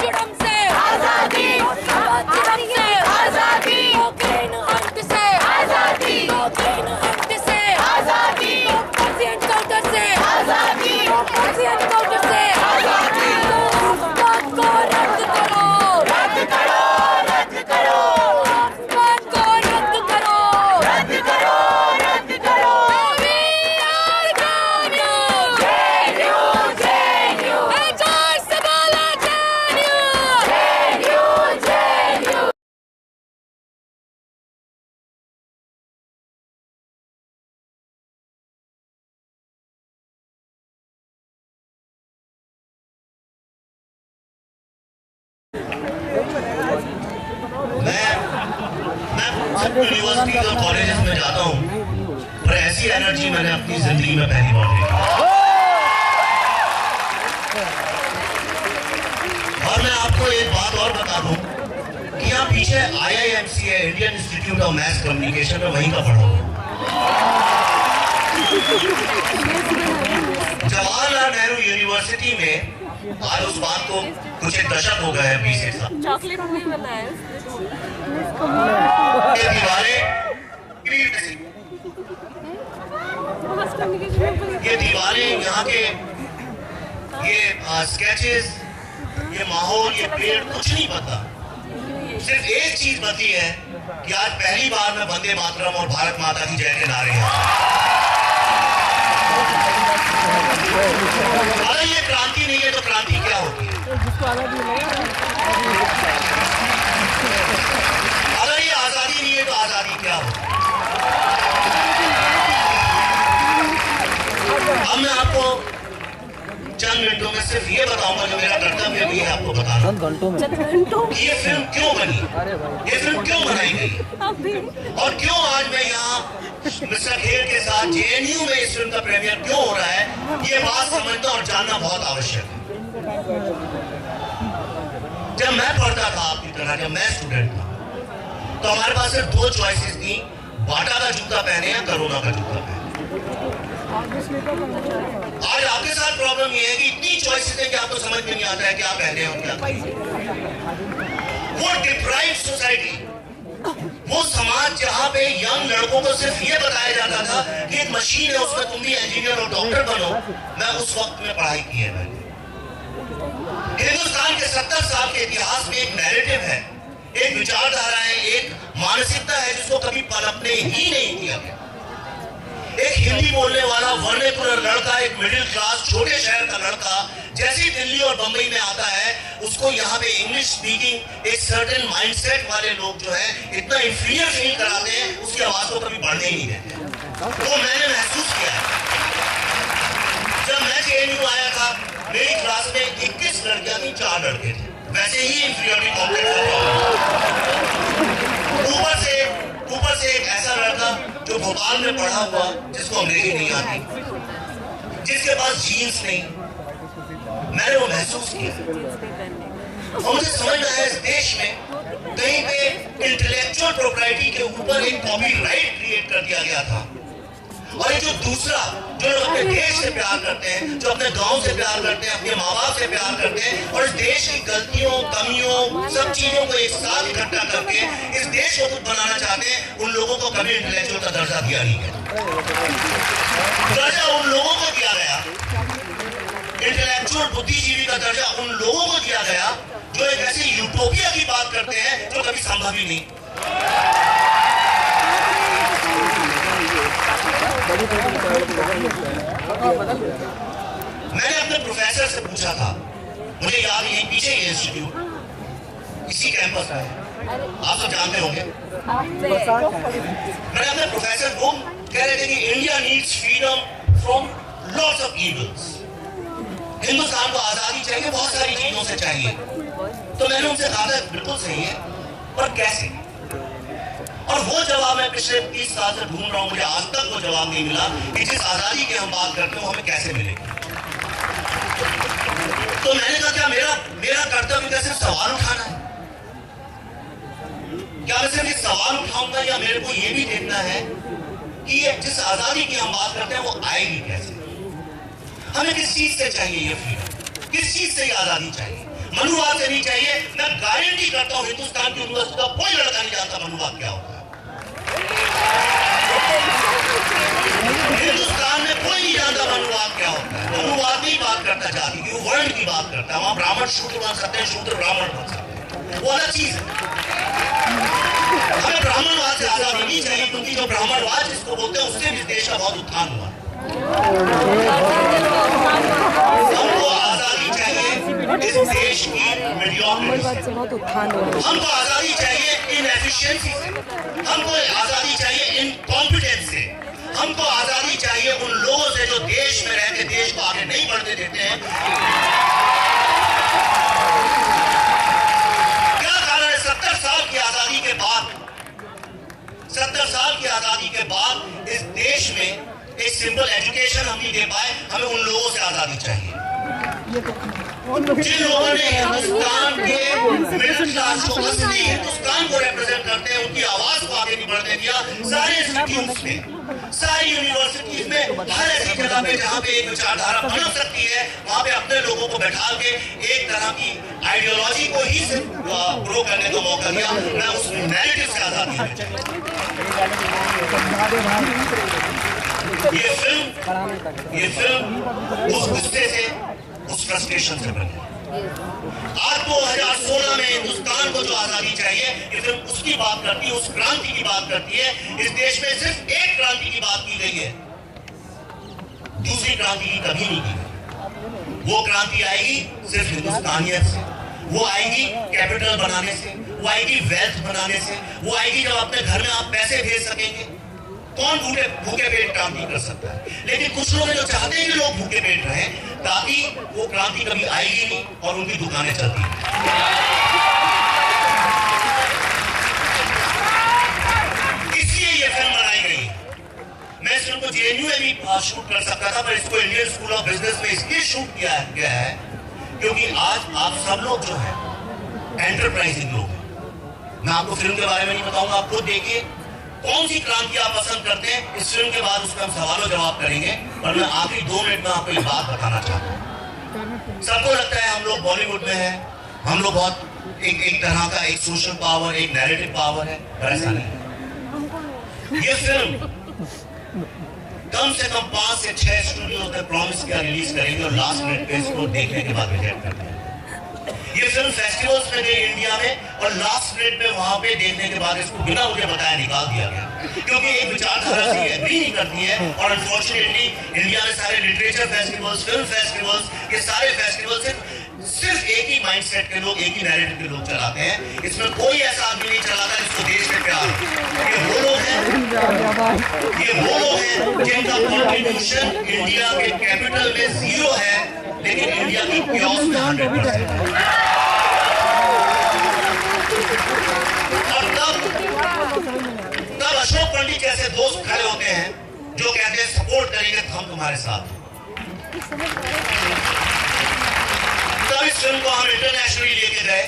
जुड़म से आजादी, से आजादी, ग्रेन हंट से आजादी, ग्रेन हंट से आजादी, एनकाउंटर से आजादी, एनकाउंटर से आजादी, आसमान को रद्द करो, रद्द करो, रद्द करो, आसमान को रद्द करो, रद्द करो, रद्द करो। We are gonna JNU, JNU, जोर से बोलो JNU, JNU, JNU। मैं यूनिवर्सिटी और कॉलेजेस में जाता हूँ, पर ऐसी एनर्जी मैंने अपनी जिंदगी में पहली बार देखी। और मैं आपको एक बात और बता दूं कि यहाँ पीछे IIMC है, Indian institute of mass communication में, वहीं का पढ़ा हूँ। जवाहरलाल नेहरू यूनिवर्सिटी में आज उस बात को कुछ एक दशक हो गए हैं, 20 साल। चॉकलेट नहीं बनाया ये दीवारें, ये दीवारें, यहाँ के ये स्केचेस, ये माहौल, ये पेड़, कुछ नहीं पता। सिर्फ एक चीज बदली है कि आज पहली बार मैं वंदे मातरम और भारत माता की जय के नारे हैं। अगर ये क्रांति नहीं है तो क्रांति क्या होती है? अगर ये आजादी नहीं है तो आजादी क्या होती है? अब मैं आपको चंद मिनटों में सिर्फ ये बताऊंगा, जो मेरा कर्तव्य भी है आपको बताना, ये फिल्म क्यों बनी, ये फिल्म क्यों बनाई गई, और क्यों आज मैं यहाँ मिस्टर खेर के साथ JNU में इस फिल्म का प्रीमियर क्यों हो रहा है। ये बात समझना और जानना बहुत आवश्यक है। जब मैं पढ़ता था आपकी तरह, जब मैं स्टूडेंट था, तो हमारे पास सिर्फ दो चॉइसेस थी, बाटा का जूता पहने या कोरोना का जूता पहने। आज आपके साथ प्रॉब्लम ये है कि इतनी चॉइसेस हैं कि आपको समझ में नहीं आता है क्या पहने और क्या करें। वो डिप्राइव्ड सोसाइटी, वो समाज जहां पे यंग लड़कों को सिर्फ ये बताया जाता था कि एक मशीन है उसमें तुम भी इंजीनियर और डॉक्टर बनो। मैं उस वक्त में पढ़ाई की है मैंने। हिंदुस्तान के 70 साल के इतिहास में एक नैरेटिव है, एक विचारधारा है, एक मानसिकता है जिसको कभी पनपने ही नहीं दिया गया। एक हिंदी बोलने वाला वर्नाक्युलर लड़का, एक मिडिल क्लास छोटे शहर का लड़का जैसे ही दिल्ली और बंबई में आता है, उसको यहाँ पे इंग्लिश स्पीकिंग एक सर्टेन माइंडसेट वाले लोग जो है इतना इंफीरियर फील कराते हैं, उसकी आवाज को कभी बढ़ने ही नहीं देते। वो मैंने महसूस किया है। जब मैं JNU आया था, मेरी क्लास में 21 लड़कियां थी, 4 लड़के थे। वैसे ही इंफीरियरिटी कॉम्प्लेक्स था। ऊपर से एक ऐसा लड़का जो भोपाल में पढ़ा हुआ, जिसको अंग्रेजी नहीं आती, जिसके पास जीन्स नहीं। मैंने वो महसूस किया और मुझे समझ में आया इस देश में कहीं पे इंटेलेक्चुअल प्रॉपर्टी के ऊपर एक कॉपीराइट क्रिएट कर दिया गया था। और ये जो दूसरा, जो लोग अपने देश से प्यार करते हैं, जो अपने गांव से प्यार करते हैं, अपने माँ बाप से प्यार करते हैं और इस देश की गलतियों, कमियों, सब चीजों को एक साथ इकट्ठा करके इस देश को कुछ बनाना चाहते हैं, उन लोगों को कभी इंटेलेक्चुअल का दर्जा दिया नहीं गया। दर्जा उन लोगों को दिया गया, इंटेलेक्चुअल बुद्धिजीवी का दर्जा उन लोगों को दिया गया जो एक ऐसी यूटोपिया की बात करते हैं जो कभी संभव ही नहीं। मैंने अपने प्रोफेसर से पूछा था, मुझे याद यहीं पीछे ये इंस्टीट्यूट इसी कैंपस है, आप सब जानते होंगे। मैंने अपने प्रोफेसर को कह रहे थे कि India needs freedom from lots of evils. Hindustan को आजादी चाहिए, बहुत सारी चीजों से चाहिए। तो मैंने उनसे कहा था बिल्कुल सही है, पर कैसे? और वो जवाब मैं पिछले 30 साल से ढूंढ रहा हूं, मुझे आज तक वो जवाब नहीं मिला कि जिस आजादी की हम बात करते हो हमें कैसे मिलेगी। तो मैंने कहा क्या मेरा कर्तव्य क्या सिर्फ सवाल उठाना है? क्या मैं सिर्फ सवाल उठाऊंगा या मेरे को ये भी देखना है कि ये जिस आजादी की हम बात करते हैं वो आएगी कैसे? हमें किस चीज से चाहिए ये फ्रीडम? किस चीज से ये आजादी चाहिए? मनुवाद से नहीं चाहिए। मैं गारंटी करता हूं हिंदुस्तान की यूनिवर्सिटी का कोई लड़का नहीं जानता मनुवाद क्या होता है। हिंदुस्तान में कोई नहीं जानता मनुवाद क्या होता है। मनुवाद नहीं बात करता जाति की, वो वर्ण की बात करता है। वहां ब्राह्मण शूद्र बन सकते हैं, शूद्र ब्राह्मण बन सकते हैं, वो अलग चीज है। हमें ब्राह्मणवाद से आजादी नहीं चाहिए, क्योंकि जो ब्राह्मणवाद जिसको बोलते हैं उससे इस देश का बहुत उत्थान हुआ। हमको आजादी चाहिए इस देश की मीडियोक्रेसी से, हमको आजादी चाहिए इनएफिशिएंसी से, हमको आजादी चाहिए इनकॉम्पिटेंस से, हमको आजादी चाहिए उन लोगों से जो देश में रहकर देश को आगे नहीं बढ़ने देते हैं। क्या कारण है 70 साल की आजादी के बाद, 70 साल की आजादी के बाद इस देश में एक सिंपल एजुकेशन हम नहीं दे पाए? हमें उन लोगों से आजादी चाहिए जिन लोगों ने हिंदुस्तान के मिडिल क्लास को, असली हिंदुस्तान को रिप्रेजेंट करते हैं, उनकी आवाज को आगे नहीं बढ़ने दिया। सारे इंस्टीट्यूट्स में, सारी यूनिवर्सिटीज में, हर ऐसी जगह पे जहां पे एक विचारधारा बन सकती है, वहां पे अपने लोगों को बैठा के एक तरह की आइडियोलॉजी को ही सिर्फ ग्रो करने का मौका दिया। मैं उस नैरेटिव से आजादी में चाहिए। ये फिल्म उस गुस्से से, उस फ्रस्ट्रेशन से बनी। आज 2016 में हिंदुस्तान को जो आजादी चाहिए, ये फिल्म उसकी बात करती है, उस क्रांति की बात करती है। इस देश में सिर्फ एक क्रांति की बात की गई है, दूसरी क्रांति की कभी नहीं की गई। वो क्रांति आएगी सिर्फ हिंदुस्तानियत से, वो आएगी कैपिटल बनाने से, वो आएगी वेल्थ बनाने से, वो आएगी जब अपने घर में आप पैसे भेज सकेंगे। कौन भूखे पेट क्रांति कर सकता है? लेकिन कुछ लोग जो चाहते हैं कि लोग भूखे पेट रहें, ताकि वो क्रांति कभी आएगी नहीं और उनकी दुकानें चलती हैं। इसलिए ये फिल्म बनाई गई। मैं इस फिल्म को JNU में भी शूट कर सकता था, पर इसको इंडियन स्कूल ऑफ बिजनेस में इसलिए शूट किया गया है क्योंकि आज आप सब लोग जो है एंटरप्राइजिंग लोग हैं। मैं आपको फिल्म के बारे में नहीं बताऊंगा, आप खुद देखिए कौन सी क्रांति आप पसंद करते हैं। इस फिल्म के बाद उसका हम सवालों जवाब करेंगे, पर मैं आखिरी 2 मिनट में आपको ये बात बताना चाहता हूँ। सबको लगता है हम लोग बॉलीवुड में हैं, हम लोग बहुत एक तरह का एक सोशल पावर, एक नैरेटिव पावर है, पर ऐसा नहीं। ये फिल्म कम से कम 5 से 6 स्टूडियोज ने प्रॉमिस किया रिलीज करेंगे और लास्ट मिनट पे इसको देखने के बाद रिजेक्ट कर दिया। ये फिल्म फेस्टिवल्स में गई इंडिया में और लास्ट मिनट पे वहां पे देखने के बाद इसको बिना मुझे बताया निकाल दिया गया, क्योंकि एक विचारधारा से एग्री नहीं करती है। और अनफॉर्चुनेटली इंडिया में सारे लिटरेचर फेस्टिवल्स, फिल्म फेस्टिवल्स, ये सारे फेस्टिवल्स सिर्फ एक ही माइंडसेट के लोग, एक ही नैरेटिव के लोग चलाते हैं। इसमें कोई ऐसा आदमी नहीं चलाता जिसको देश में प्यार हो। ये वो लोग हैं जिनका कॉन्ट्रिब्यूशन इंडिया के कैपिटल में 0 है, लेकिन इंडिया की क्योस में 100%। और तब अशोक पंडित जैसे दोस्त खड़े होते हैं जो कहते हैं सपोर्ट करेंगे तो हम तुम्हारे साथ। तब इस फिल्म को हम इंटरनेशनली लेके गए।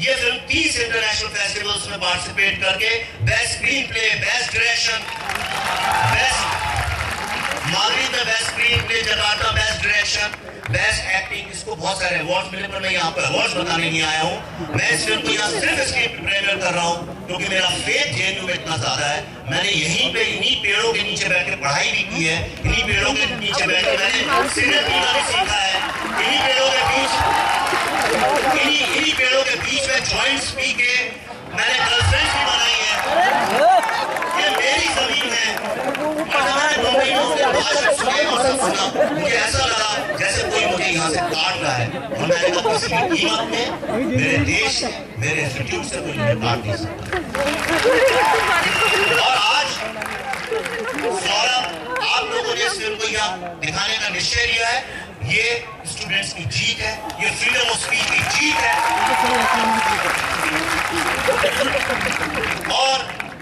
ये फिल्म 30 इंटरनेशनल फेस्टिवल्स में पार्टिसिपेट करके best screenplay, best direction, best Madrid में best screenplay, Jakarta best direction, best acting, इसको बहुत सारे अवार्ड्स मिले। पर मैं यहाँ पर अवार्ड्स बताने नहीं आया हूँ। मैं इस फिल्म को यहाँ सिर्फ इसलिए प्रीमियर कर रहा हूँ क्योंकि मेरा फेथ जेएनयू में इतना ज्यादा है। मैंने यहीं पे इन्हीं पेड़ों के नीचे बैठ के पढ़ाई भी की है, इन्हीं पेड़ों के नीचे बैठ के मैंने सिगरेट पीना भी सीखा है, इन्हीं पेड़ों के बीच में जॉइंट्स पी के मैंने गर्लफ्रेंड्स भी बनाई है। ये मेरी जमीन है। और जब मैंने बम्बईयों के भाषण सुने और सब सुना, मुझे ऐसा लगा जैसे कोई मुझे यहाँ से काट रहा है। और मैंने कहा किसी भी कीमत में मेरे देश, मेरे इंस्टीट्यूट से कोई मुझे काट नहीं सकता। और आज सौरभ, आप लोगों ने इस फिल्म को यहाँ दिखाने का निश्चय लिया है। ये स्टूडेंट्स की जीत है, ये फ्रीडम ऑफ स्पीच की जीत है। और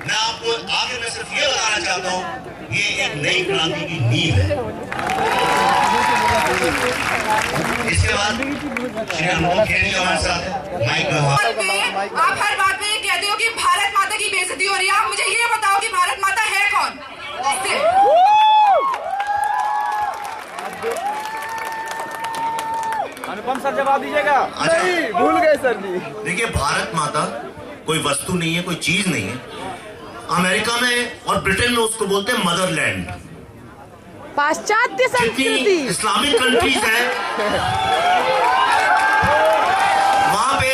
मैं आपको आगे में सिर्फ ये बताना चाहता हूँ, ये एक नई क्रांति की नींव है। इसके बाद श्री अनुभव खेड़ी हमारे साथ माइक में। आप हर बात में ये कहते हो कि भारत माता की बेइज्जती हो रही है। आप मुझे ये बताओ कि भारत माता है कौन? अनुपम सर जवाब दीजिएगा। नहीं, भूल गए सर जी। देखिए, भारत माता कोई वस्तु नहीं है, कोई चीज नहीं है। अमेरिका में और ब्रिटेन में उसको बोलते हैं मदरलैंड। पाश्चात्य संस्कृति, इस्लामिक कंट्रीज है वहां पे।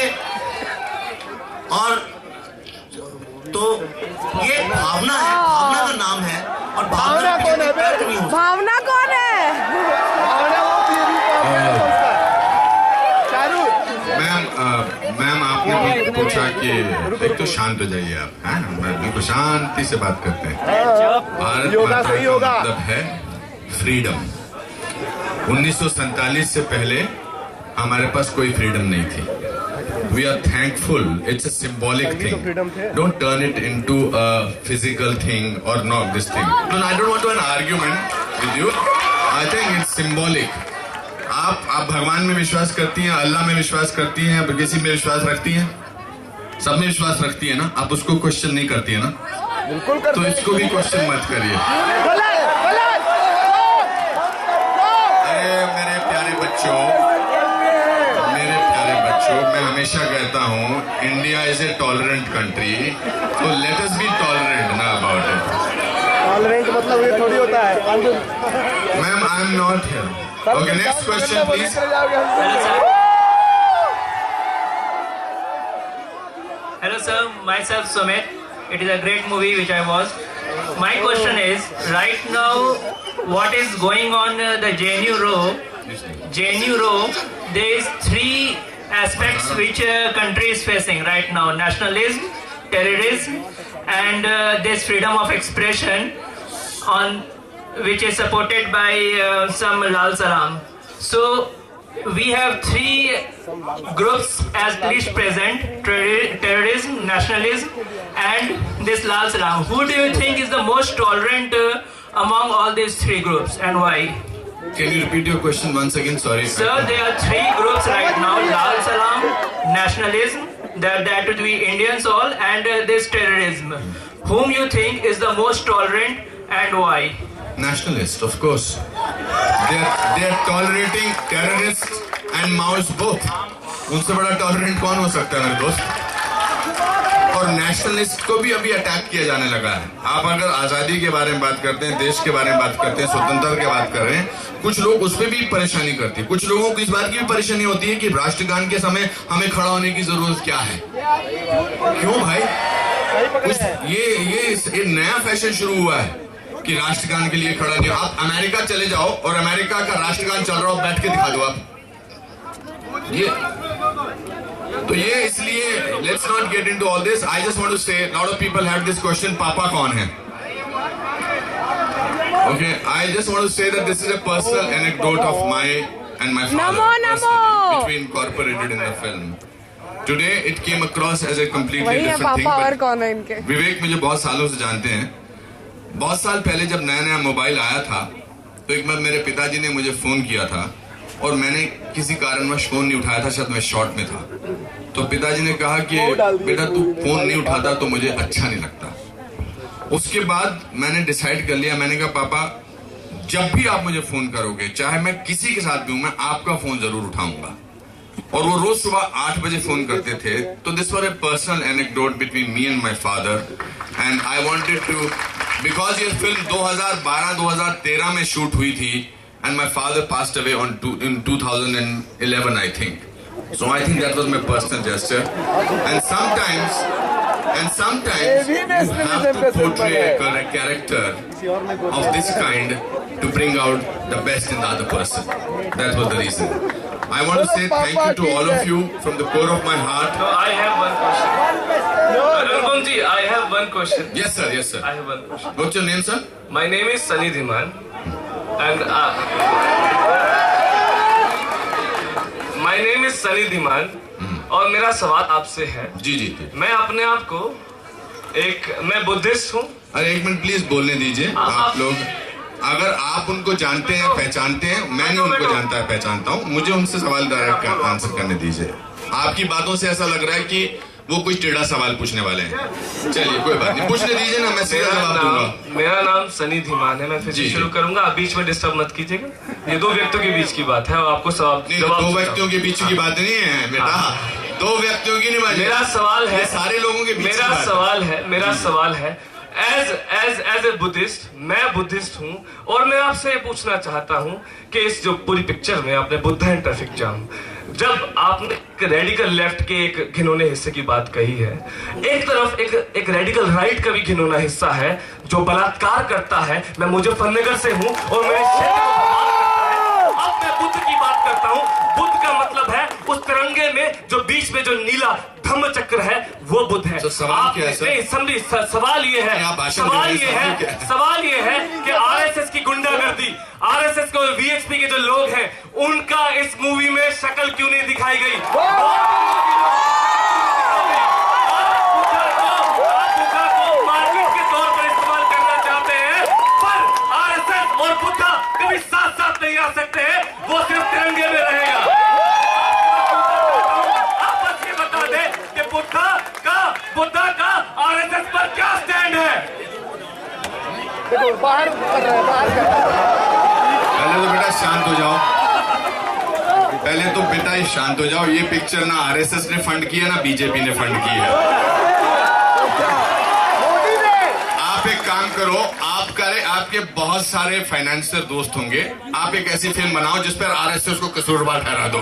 और तो ये भावना है, भावना का नाम है। और भावना कौन है? भावना कौन है? मैम आपने पूछा कि एक तो शांत हो जाइए आप, हैं? बिल्कुल शांति से बात करते हैं। भारत माता का मतलब है फ्रीडम। 1947 से पहले हमारे पास कोई फ्रीडम नहीं थी। We are thankful, it's a symbolic thing. Don't turn it into a physical thing और not this thing. No, I don't want to an argument with you. I think it's symbolic. आप भगवान में विश्वास करती हैं, अल्लाह में विश्वास करती हैं, किसी में विश्वास रखती हैं? सब में विश्वास रखती है ना? आप उसको क्वेश्चन नहीं करती है ना? बिल्कुल तो इसको भी क्वेश्चन मत करिए। अरे मेरे प्यारे बच्चों, मैं हमेशा कहता हूँ India is a tolerant country, तो लेट अस बी टॉलरेंट ना अबाउट इट। टॉलरेंट मतलब ये थोड़ी होता है। Ma'am, I am not here. Okay, next question, please. Hello, sir. Myself, Sumit. It is a great movie which I watched. My question is, right now, what is going on the JNU row? JNU row, there is 3 aspects which country is facing right now: nationalism, terrorism, and this freedom of expression on which is supported by some Lal Salam. So we have 3 groups as least present: terrorism, nationalism, and this Lal Salam. Who do you think is the most tolerant among all these 3 groups, and why? Can you repeat your question once again? Sorry. Sir, there are 3 groups right now: Lal Salam, nationalism, that would be Indians all, and this terrorism. Whom you think is the most tolerant and why? Nationalist, of course. They are tolerating terrorists and Maoists both. उनसे बड़ा tolerant कौन हो सकता है मेरे दोस्त? और nationalist को भी अभी अटैक किया जाने लगा है। आप अगर आजादी के बारे में बात करते हैं, देश के बारे में बात करते हैं, स्वतंत्रता की बात कर रहे हैं, कुछ लोग उस पर भी परेशानी करते हैं। कुछ लोगों को इस बात की भी परेशानी होती है कि राष्ट्रगान के समय हमें खड़ा होने की जरूरत क्या है। क्यों भाई? ये नया फैशन शुरू हुआ है कि राष्ट्रगान के लिए खड़ा नहीं। आप अमेरिका चले जाओ और अमेरिका का राष्ट्रगान चल रहा हो, बैठ के दिखा दो आप। ये इसलिए let's not get into all this. I just want to say lot of people have this question, पापा कौन है? Okay, I just want to say that this is a personal anecdote of my and my father which we incorporated in the film. Today it came across as a completely different thing. और कौन है इनके? विवेक मुझे बहुत सालों से जानते हैं। बहुत साल पहले जब नया नया मोबाइल आया था तो एक बार मेरे पिताजी ने मुझे फोन किया था और मैंने किसी कारणवश फोन नहीं उठाया था, शायद मैं शॉर्ट में था। तो पिताजी ने कहा कि बेटा तू फोन नहीं उठाता तो मुझे अच्छा नहीं लगता। उसके बाद मैंने डिसाइड कर लिया, मैंने कहा पापा जब भी आप मुझे फोन करोगे, चाहे मैं किसी के साथ भी हूं, मैं आपका फोन जरूर उठाऊंगा। और वो रोज सुबह 8 बजे फोन करते थे। तो this was a personal anecdote between me and my father and I wanted to, because ये फिल्म 2012-2013 में शूट हुई थी and my father passed away in 2011 I think. So I think that was my personal gesture. And sometimes you have to portray a character of this kind to bring out the best in the other person. That was the reason. I want to say thank you to all of you from the core of my heart. No, I have one question. Anupam ji, I have one question. Yes sir, yes sir. I have one question. What's your name, sir? My name is Sunny Dhiman. And my name is Sunny Dhiman. और मेरा सवाल आपसे है। जी जी। मैं अपने आप को मैं बुद्धिस्ट हूँ। अरे एक मिनट प्लीज बोलने दीजिए। आप लोग अगर आप उनको जानते हैं, पहचानते हैं, मैंने उनको जानता है, पहचानता हूँ, मुझे उनसे सवाल डायरेक्ट आंसर करने दीजिए। आपकी बातों से ऐसा लग रहा है कि वो कुछ टेढ़ा सवाल पूछने वाले हैं। चलिए कोई बात नहीं, पूछने दीजिए ना, मैं सीधा जवाब दूंगा। मेरा नाम सनी धीमान है। मैं फिर से शुरू करूंगा, आप बीच में डिस्टर्ब मत कीजिएगा। ये 2 व्यक्तियों के बीच की बात है और आपको जवाब 2 व्यक्तियों के बीच की बात नहीं है बेटा, 2 व्यक्तियों की नहीं। मेरा सवाल है, सारे लोगों के बीच मेरा सवाल है एज ए बुद्धिस्ट, मैं बुद्धिस्ट हूँ और मैं आपसे ये पूछना चाहता हूँ कि इस जो पूरी पिक्चर में आपने बुद्धा एंड ट्रैफिक जाम, जब आपने रेडिकल लेफ्ट के एक घिनौने हिस्से की बात कही है, एक तरफ एक रेडिकल राइट का भी घिनौना हिस्सा है जो बलात्कार करता है। मैं मुजफ्फरनगर से हूँ और मेरे अब मैं बुद्ध की बात करता हूँ। बुद्ध का मतलब है उस तिरंगे में जो बीच में जो नीला धम्म चक्र है वो बुद्ध है। सवाल ये है कि आरएसएस की गुंडागर्दी, आरएसएस को वीएचपी के जो लोग हैं उनका इस मूवी में शक्ल क्यों नहीं दिखाई गई? मार्केट के तौर पर इस्तेमाल करना चाहते हैं, पर आरएसएस और बुद्धा कभी साथ साथ नहीं आ सकते हैं, वो सिर्फ तिरंगे में रहेगा। आप बस ये बता दें कि बुद्धा का आरएसएस पर क्या स्टैंड है? बाहर कर रहे हैं, बाहर कर रहे हैं। पहले तो बेटा शांत हो जाओ, पहले तो बेटा ही शांत हो जाओ। ये पिक्चर ना आरएसएस ने फंड की है ना बीजेपी ने फंड की है। आप एक काम करो, आपके बहुत सारे फाइनेंशियल दोस्त होंगे, आप एक ऐसी फिल्म बनाओ जिस पर आरएसएस को कसूरवार ठहरा दो।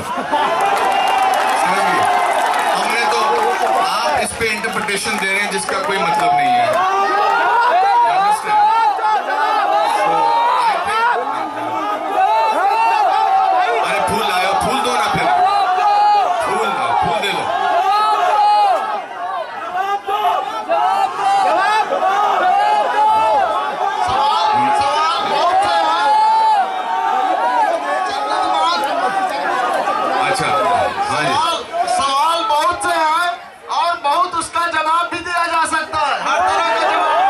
हमने तो आप इस पे इंटरप्रिटेशन दे रहे हैं जिसका कोई मतलब नहीं है। सवाल बहुत से हैं और बहुत उसका जवाब भी दिया जा सकता है, हर तरह का जवाब।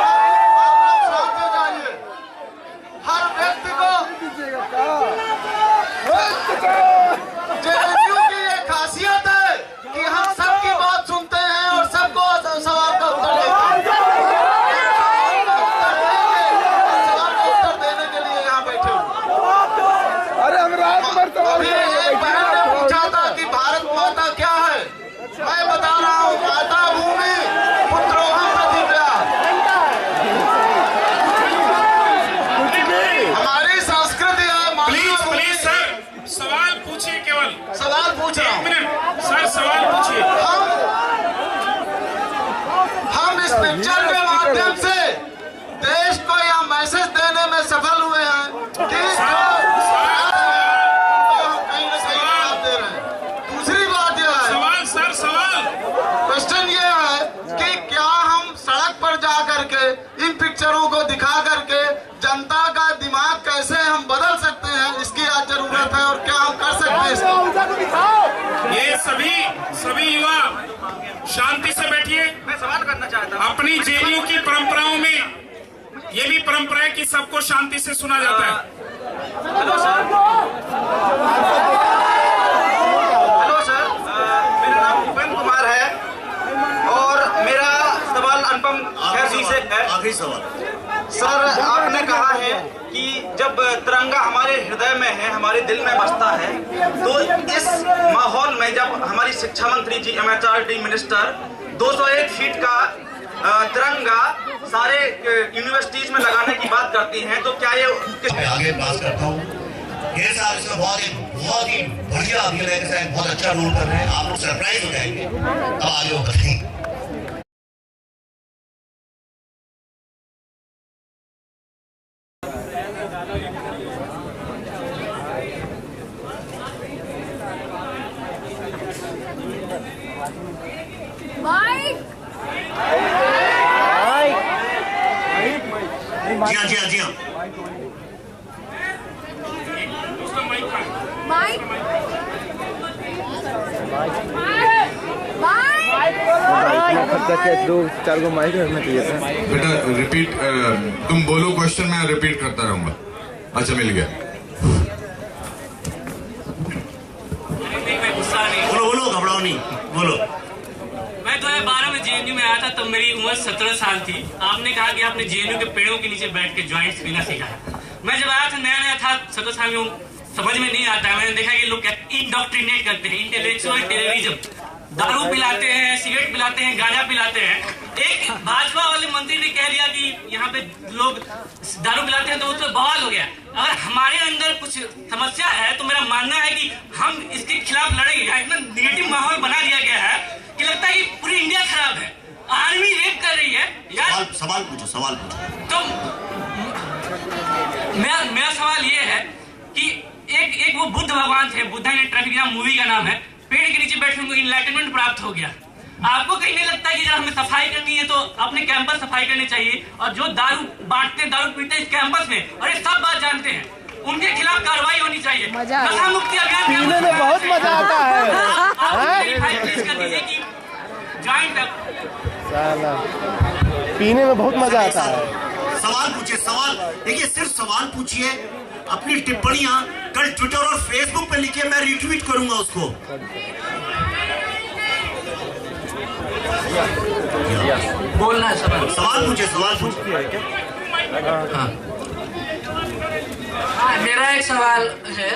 पूछिए, केवल सवाल पूछ रहा हूं। 1 मिनट सर, सवाल पूछिए। हम इस पिक्चर के माध्यम से देश को यह मैसेज देने में सफल हुए हैं कि कहीं ना कहीं जवाब दे रहे हैं। दूसरी बात यह है, सवाल क्वेश्चन ये है कि क्या हम सड़क पर जा करके इन पिक्चरों को दिखा करके जनता का दिमाग कैसे हम बदल सकते हैं, इसकी आज जरूरत है और क्या हम कर सकते हैं इसको? ये सभी युवा शांति से बैठिए। मैं सवाल करना चाहता हूँ। अपनी जेएनयू की परंपराओं में ये भी परंपरा है कि सबको शांति से सुना जाता है। हेलो सर, मेरा नाम उपेंद्र कुमार है और मेरा सवाल अनुपम खेर जी से है। आखिरी सवाल सर, आपने कहा है कि जब तिरंगा हमारे हृदय में है, हमारे दिल में बसता है, तो इस माहौल में जब हमारी शिक्षा मंत्री जी एमएचआरडी मिनिस्टर 201 फीट का तिरंगा सारे यूनिवर्सिटीज में लगाने की बात करती हैं, तो क्या ये आगे पास करता हूँ। ये साहब इसमें बहुत ही बढ़िया अभिनय के साथ बहुत अच्छा रोल कर रहे हैं। आप लोग सरप्राइज हो जाएंगे। अब आगे वो बताएंगे। जी हाँ। खर्चा किया 2-4 को माइक रखना चाहिए था। बेटा रिपीट, तुम बोलो क्वेश्चन, मैं रिपीट करता रहूंगा। अच्छा, मिल गया। बोलो, घबराओ नहीं, बोलो। मैं 2012 में जेएनयू में आया था, तब मेरी उम्र 17 साल थी। आपने कहा कि आपने जेएनयू के पेड़ों के नीचे बैठ के जॉइंट्स पीना सीखा है। मैं जब आया था नया था, 17 साल में समझ में नहीं आता है। मैंने देखा कि लोग इंडोक्ट्रिनेट करते हैं, इंटेलेक्चुअल टेररिज्म, दारू पिलाते हैं, सिगरेट पिलाते हैं, गांजा पिलाते हैं। एक भाजपा वाले मंत्री ने कह दिया कि यहाँ पे लोग दारू पिलाते हैं, तो उसमें बवाल हो गया। अगर हमारे अंदर कुछ समस्या है तो मेरा मानना है कि हम इसके खिलाफ लड़ेंगे। इतना निगेटिव माहौल बना दिया गया है कि लगता है कि पूरी इंडिया खराब है, आर्मी रेप कर रही है यार। सवाल पूछो। तो मेरा सवाल ये है कि एक वो बुद्ध भगवान थे, बुद्धा ने ट्रैफिक जाम मूवी का नाम है, पेड़ के नीचे बैठे उनको इनलाइटमेंट प्राप्त हो गया। आपको कहीं नहीं लगता कि जब हमें सफाई करनी है तो अपने कैंपस सफाई करनी चाहिए, और जो दारू बांटते हैं, दारू पीते हैं इस कैंपस में, और ये सब बात जानते हैं, उनके खिलाफ कार्रवाई होनी चाहिए। नशा मुक्ति अभियान पीने में बहुत मजा आता है। पीने में बहुत मजा आता है। सवाल पूछिए, देखिए सिर्फ सवाल पूछिए। अपनी टिप्पणियां कल ट्विटर और फेसबुक पे लिखिए, मैं रिट्वीट करूंगा उसको। बोलना है सवाल पूछिए। मेरा एक सवाल है।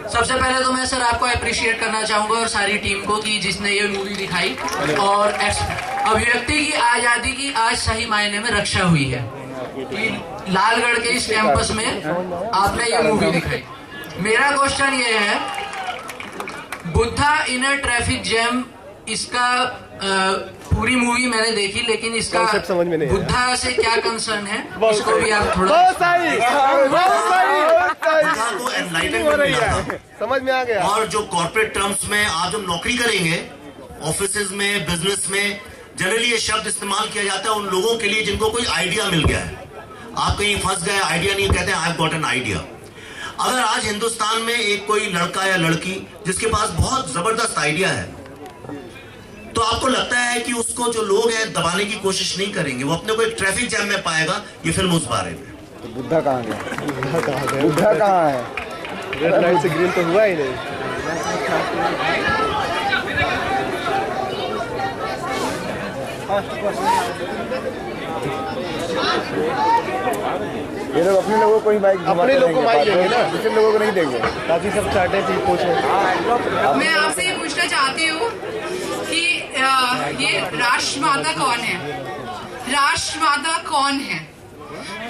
सबसे पहले तो मैं सर आपको अप्रिशिएट करना चाहूंगा और सारी टीम को कि जिसने ये मूवी दिखाई, और अभिव्यक्ति की आजादी की आज सही मायने में रक्षा हुई है। लालगढ़ के इस कैंपस में आपने ये मूवी दिखाई। मेरा क्वेश्चन ये है, बुद्धा इनर ट्रैफिक जैम, इसका पूरी मूवी मैंने देखी, लेकिन इसका बुद्धा से क्या कंसर्न है, इसको भी आप थोड़ा समझ में आ गया। और जो कॉर्पोरेट टर्म्स में आज हम नौकरी करेंगे, ऑफिसेज में, बिजनेस में, जनरली ये शब्द इस्तेमाल किया जाता है उन लोगों के लिए जिनको कोई आइडिया मिल गया है। आप कहीं फंस गए, आइडिया नहीं, कहते हैं I have got an idea. अगर आज हिंदुस्तान में एक कोई लड़का या लड़की जिसके पास बहुत जबरदस्त आइडिया है, तो आपको लगता है कि उसको जो लोग हैं दबाने की कोशिश नहीं करेंगे, वो अपने को एक ट्रैफिक जैम में पाएगा। ये फिल्म उस बारे में। तो बुद्धा कहाँ गया? बुद्धा कहाँ है? रेड लाइट से ग्रीन तो हुआ ही नहीं। ये लोग अपने लोगों को ही माइक, अपने लोगों को माइक देंगे ना, दूसरे लोगों को नहीं देंगे, ताकि सब चाटे चीज पूछे। मैं आपसे ये पूछना चाहती हूँ कि ये राष्ट्रमाता कौन है? राष्ट्रमाता कौन है?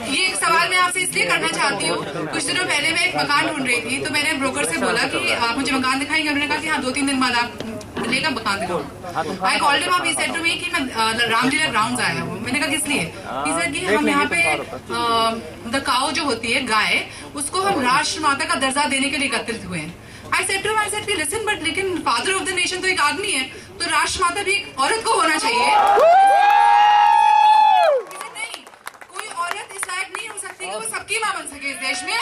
ये एक सवाल मैं आपसे इसलिए करना चाहती हूँ, कुछ दिनों पहले मैं एक मकान ढूंढ रही थी, तो मैंने ब्रोकर से बोला कि आप मुझे मकान दिखाएंगे। उन्होंने कहा कि हाँ 2-3 दिन बाद आप लेगा मकान दिखाओ। I called him up, he said to me कि मैं रामलीला ग्राउंड्स आया हूँ। मैंने कहा किस लिए? ही सेड कि हम यहाँ पे द काऊ जो होती है गाय, उसको हम राष्ट्र माता का दर्जा देने के लिए एकत्रित हुए हैं। आई सेड टू हिम कि लिसन बट लेकिन फादर ऑफ द नेशन तो एक आदमी है, तो राष्ट्र माता भी एक औरत को होना चाहिए। नहीं, कोई औरत इस लायक नहीं हो सकती कि वो सबकी माँ बन सके इस देश में।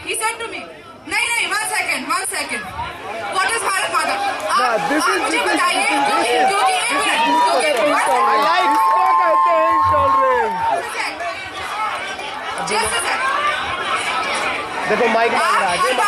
He said to me, नहीं, 1 second, what is भारत माता? आप मुझे बताइए, क्योंकि 1 मिनट, देखो माइक मांग रहा है।